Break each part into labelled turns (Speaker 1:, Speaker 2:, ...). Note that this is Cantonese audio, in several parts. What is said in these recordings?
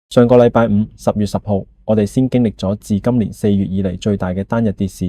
Speaker 1: 上個禮拜五10月10號，我哋先經歷咗自今年4月以嚟最大嘅單日跌市，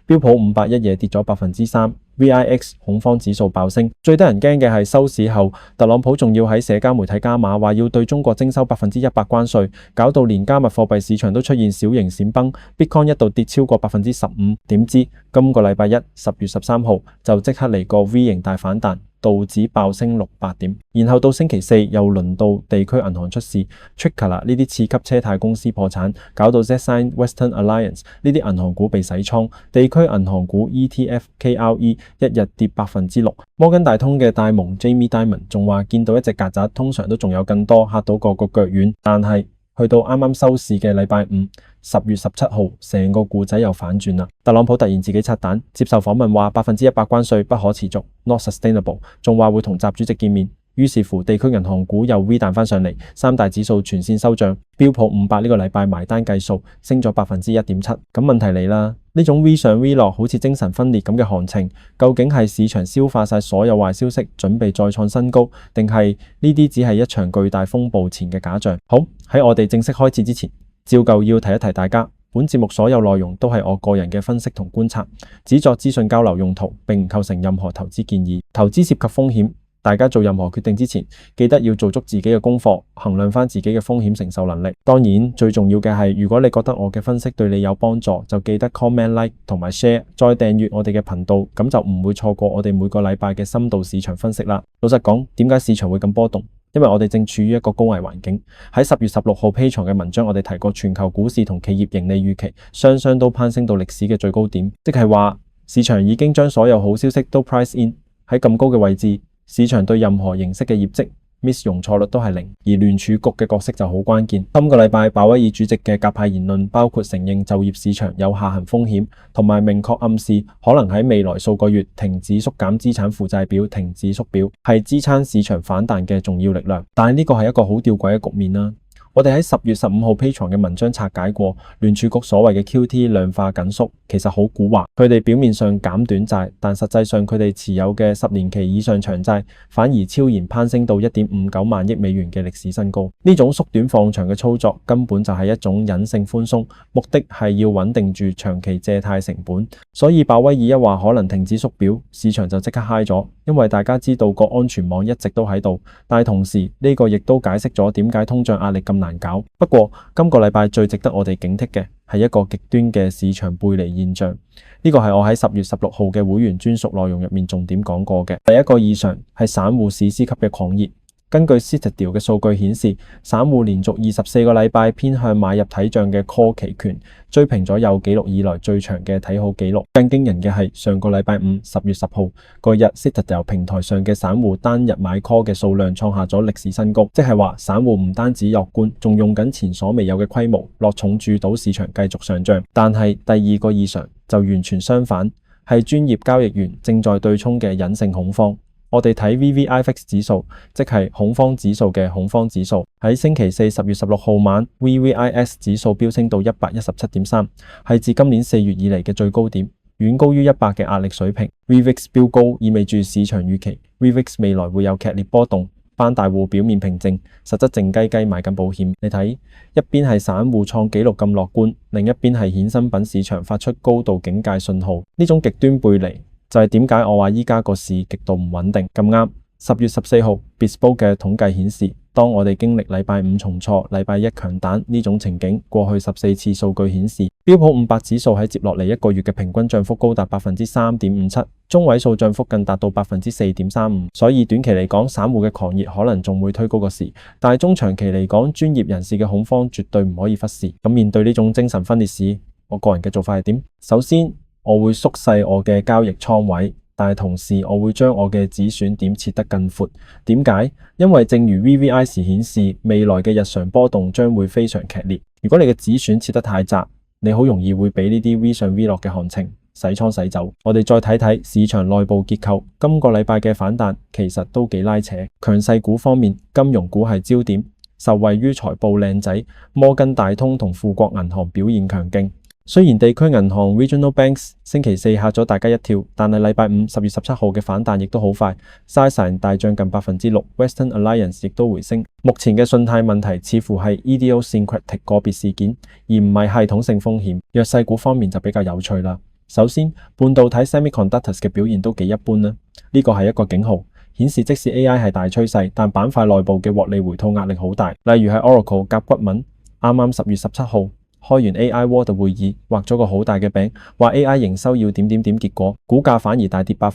Speaker 1: 標普500一夜跌咗3%，VIX 恐慌指數爆升。最得人驚嘅係收市後，特朗普仲要喺社交媒體加碼，話要對中國徵收100%關稅，搞到連加密貨幣市場都出現小型閃崩，Bitcoin 一度跌超過15%。點知今個禮拜一10月13號就即刻嚟個 V 型大反彈。道指爆升600點，然後到星期四又輪到地區銀行出事 ，Tricolor 呢啲次級車貸公司破產，搞到 Zsigm Western Alliance 呢啲銀行股被洗倉，地區銀行股 ETF KRE 一日跌6%。摩根大通嘅戴蒙 Jamie Dimon 仲話見到一隻曱甴，通常都仲有更多，嚇到個腳軟，但係去到啱啱收市嘅禮拜五10月17號，成個故仔又反轉啦。特朗普突然自己拆彈，接受訪問話100%關稅不可持續 ，not sustainable， 仲話會同習主席見面。於是乎，地區銀行股又 V 彈翻上嚟，三大指數全線收漲，標普500呢個禮拜埋單計數升咗1.7%。咁問題嚟啦，呢種 V 上 V 落好似精神分裂咁嘅行情，究竟係市場消化晒所有壞消息，準備再創新高，定係呢啲只係一場巨大風暴前嘅假象？好，喺我哋正式開始之前，照舊要提一提大家，本節目所有內容都係我個人嘅分析同觀察，只作資訊交流用途，並唔構成任何投資建議。投資涉及風險，大家做任何決定之前，記得要做足自己嘅功課，衡量翻自己嘅風險承受能力。當然，最重要嘅係，如果你覺得我嘅分析對你有幫助，就記得 comment、like 同埋 share， 再訂閱我哋嘅頻道，咁就唔會錯過我哋每個禮拜嘅深度市場分析啦。老實講，點解市場會咁波動？因為我哋正處於一個高危環境。喺10月16號 Patreon 嘅文章，我哋提過全球股市同企業盈利預期雙都攀升到歷史嘅最高點，即係話市場已經將所有好消息都 price in。喺咁高嘅位置，市場對任何形式嘅業績 miss 容錯率都係0，而聯儲局嘅角色就好關鍵。今個禮拜鮑威爾主席嘅鴿派言論包括承認就業市場有下行風險，同埋明確暗示可能喺未來數個月停止縮減資產負債表，停止縮表，係支撐市場反彈嘅重要力量。但係呢個係一個好吊詭嘅局面啦。我哋喺10月15號 Patreon 嘅文章拆解過聯儲局所謂嘅 QT 量化緊縮，其實好蠱惑。佢哋表面上減短債，但實際上佢哋持有嘅10年期以上長債反而超然攀升到1.59萬億美元嘅歷史新高。呢種縮短放長嘅操作根本就係一種隱性寬鬆，目的係要穩定住長期借貸成本。所以鮑威爾一話可能停止縮表，市場就即刻嗨咗，因為大家知道個安全網一直都喺度。但係同時呢個亦都解釋咗點解通脹壓力咁難搞。不過今個禮拜最值得我哋警惕嘅係一個極端嘅市場背離現象，呢個係我喺10月16號嘅會員專屬內容入面重點講過嘅。第一個異常係散戶史詩級嘅狂熱。根據 Citadel 嘅數據顯示，散戶連續24個禮拜偏向買入睇漲嘅 call 期權，追平咗有紀錄以來最長嘅睇好紀錄。更驚人嘅係上個禮拜五10月10號嗰日 Citadel 平台上嘅散戶單日買 call 嘅數量創下咗歷史新高，即係話散戶唔單止樂觀，仲用緊前所未有嘅規模落重注賭市場繼續上漲。但係第二個異常就完全相反，係專業交易員正在對沖嘅隱性恐慌。我哋睇 VVIX 指數，即係恐慌指數嘅恐慌指數，喺星期四10月16號晚 VVIX 指數飆升到117.3，係自今年4月以嚟嘅最高點，遠高於100嘅壓力水平。VVIX 飆高意味住市場預期 VVIX 未來會有劇烈波動。班大戶表面平靜，實質靜雞雞買緊保險。你睇，一邊係散戶創紀錄咁樂觀，另一邊係衍生品市場發出高度警戒信號。呢種極端背離就係點解我話依家個市極度唔穩定。咁啱10月14號 Bespoke 嘅統計顯示，當我哋經歷禮拜五重挫、禮拜一強彈呢種情景，過去14次數據顯示，標普500指數喺接落嚟一個月嘅平均漲幅高達3.57%，中位數漲幅更達到4.35%。所以短期嚟講，散戶嘅狂熱可能仲會推高個市，但係中長期嚟講，專業人士嘅恐慌絕對唔可以忽視。咁面對呢種精神分裂市，我個人嘅做法係點？首先，我會縮細我嘅交易倉位，但係同時我會將我嘅止損點設得更闊。點解？因為正如 VVIX 顯示，未來嘅日常波動將會非常劇烈。如果你嘅止損設得太窄，你好容易會俾呢啲 V 上 V 落嘅行情洗倉洗走。我哋再睇睇市場內部結構，今個禮拜嘅反彈其實都幾拉扯。強勢股方面，金融股係焦點，受惠於財報靚仔，摩根大通同富國銀行表現強勁。雖然地區銀行 Regional Banks 星期四嚇咗大家一跳，但係禮拜五10月17號嘅反彈亦都好快 ，Size 大漲近6%，Western Alliance 亦都回升。目前嘅信貸問題似乎係 idiosyncratic 個別事件，而唔係系統性風險。弱勢股方面就比較有趣啦。首先，半導體 Semiconductors 嘅表現都幾一般啦，呢個係一個警號，顯示即使 AI 係大趨勢，但板塊內部嘅獲利回吐壓力好大。例如係 Oracle 甲骨文，啱啱10月17號。開完 AI World 會議，畫咗個好大嘅餅，話 AI 營收要點，結果股價反而大跌7%，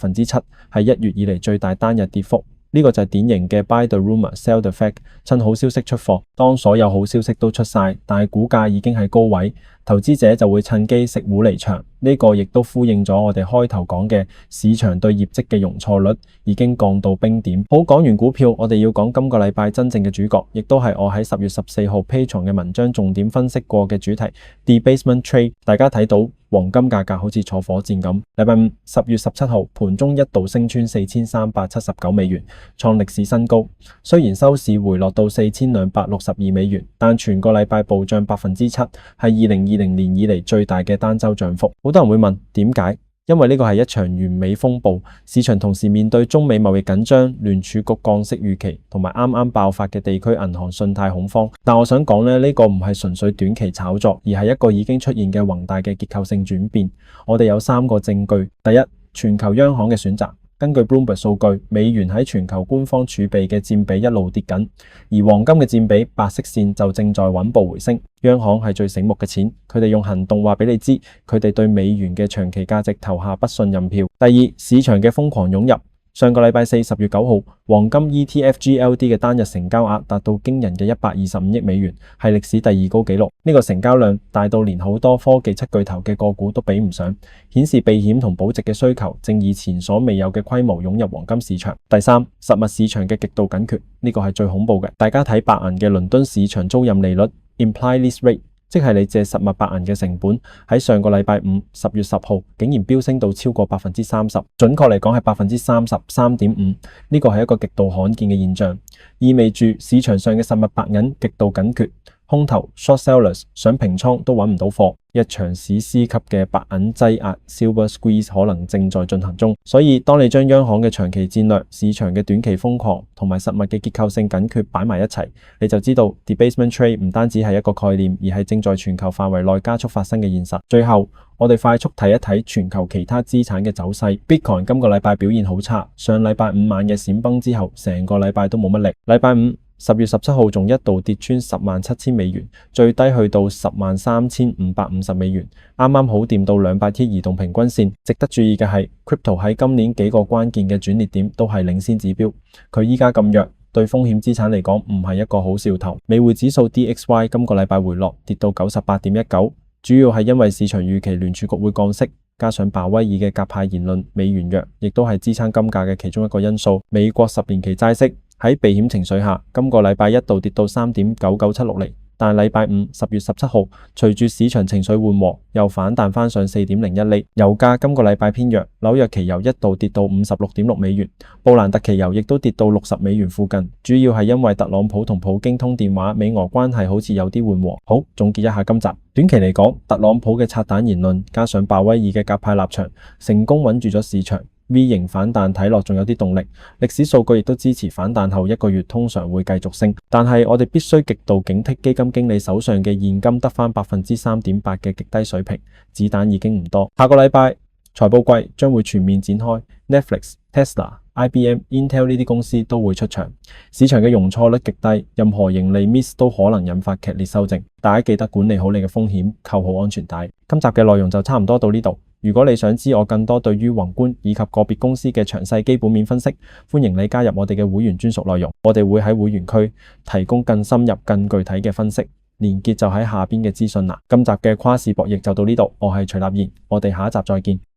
Speaker 1: 係1月以嚟最大單日跌幅。呢個就係典型嘅 buy the rumor, sell the fact， 趁好消息出貨。當所有好消息都出晒，但係股價已經係高位，投資者就會趁機食糊離場。呢個亦都呼應咗我哋開頭講嘅市場對業績嘅容錯率已經降到冰點。好，講完股票，我哋要講今個禮拜真正嘅主角，亦都係我喺10月14號 Patreon 嘅文章重點分析過嘅主題 Debasement Trade。大家睇到黃金價格好似坐火箭咁。禮拜五10月17號盤中一度升穿4379美元，創歷史新高。雖然收市回落到4262美元，但全個禮拜暴漲7%，係2020年以嚟最大嘅單周漲幅。好多人會問點解？因為呢個係一場完美風暴，市場同時面對中美貿易緊張、聯儲局降息預期同埋啱啱爆發嘅地區銀行信貸恐慌。但我想講呢個唔係純粹短期炒作，而係一個已經出現嘅宏大嘅結構性轉變。我哋有3個證據：第一，全球央行嘅選擇。根據 Bloomberg 數據，美元喺全球官方儲備嘅佔比一路跌緊，而黃金嘅佔比白色線就正在穩步回升。央行係最醒目嘅錢，佢哋用行動話俾你知，佢哋對美元嘅長期價值投下不信任票。第二，市場嘅瘋狂湧入。上個禮拜四10月9號，黃金 ETF GLD 嘅單日成交額達到驚人嘅125億美元，係歷史第2高紀錄。呢個成交量大到連好多科技七巨頭嘅個股都比唔上，顯示避險同保值嘅需求正以前所未有嘅規模湧入黃金市場。第三，實物市場嘅極度緊缺，呢個係最恐怖嘅。大家睇白銀嘅倫敦市場租賃利率 Implied Lease Rate，即係你借實物白銀嘅成本，喺上個禮拜五10月10號竟然飆升到超過30%，準確嚟講係33.5%。呢個係一個極度罕見嘅現象，意味住市場上嘅實物白銀極度緊缺，空頭 short sellers 想平倉都揾唔到貨。一場史詩級嘅白銀擠壓 Silver Squeeze 可能正在進行中。所以當你將央行嘅長期戰略、市場嘅短期瘋狂同埋實物嘅結構性緊缺擺埋一齊，你就知道 Debasement Trade 唔單止係一個概念，而係正在全球範圍內加速發生嘅現實。最後，我哋快速睇一睇全球其他資產嘅走勢。Bitcoin 今個禮拜表現好差，上禮拜五晚嘅閃崩之後，成個禮拜都冇乜力。禮拜五10月17號仲一度跌穿107000美元，最低去到103550美元，啱啱好掂到200天移動平均線。值得注意嘅係 Crypto 喺今年幾個關鍵嘅轉捩點都係領先指標，佢依家咁弱，對風險資產嚟講唔係一個好兆頭。美匯指數 DXY 今個禮拜回落，跌到98.19，主要係因為市場預期聯儲局會降息，加上鮑威爾嘅鴿派言論，美元弱，亦都係支撐金價嘅其中一個因素。美國10年期債息喺避險情緒下，今個禮拜一度跌到3.9976厘，但係禮拜五10月17號，隨住市場情緒緩和，又反彈翻上4.01厘。油價今個禮拜偏弱，紐約期油一度跌到56.6美元，布蘭特期油亦都跌到60美元附近，主要係因為特朗普同普京通電話，美俄關係好似有啲緩和。好，總結一下今集。短期嚟講，特朗普嘅拆彈言論加上鮑威爾嘅鴿派立場，成功穩住咗市場。V 型反彈睇落仲有啲動力，歷史數據亦都支持反彈後1個月通常會繼續升，但係我哋必須極度警惕基金經理手上嘅現金得返3.8%嘅極低水平，子彈已經唔多。下個禮拜財報季將會全面展開 ，Netflix、Tesla、IBM、Intel 呢啲公司都會出場，市場嘅容錯率極低，任何盈利 miss 都可能引發劇烈修正，大家記得管理好你嘅風險，扣好安全帶。今集嘅內容就差唔多到呢度。如果你想知我更多對於宏觀以及個別公司嘅詳細基本面分析，歡迎你加入我哋嘅會員專屬內容，我哋會喺會員區提供更深入、更具體嘅分析，連結就喺下邊嘅資訊欄。今集嘅跨市博弈就到呢度，我係徐立賢，我哋下一集再見。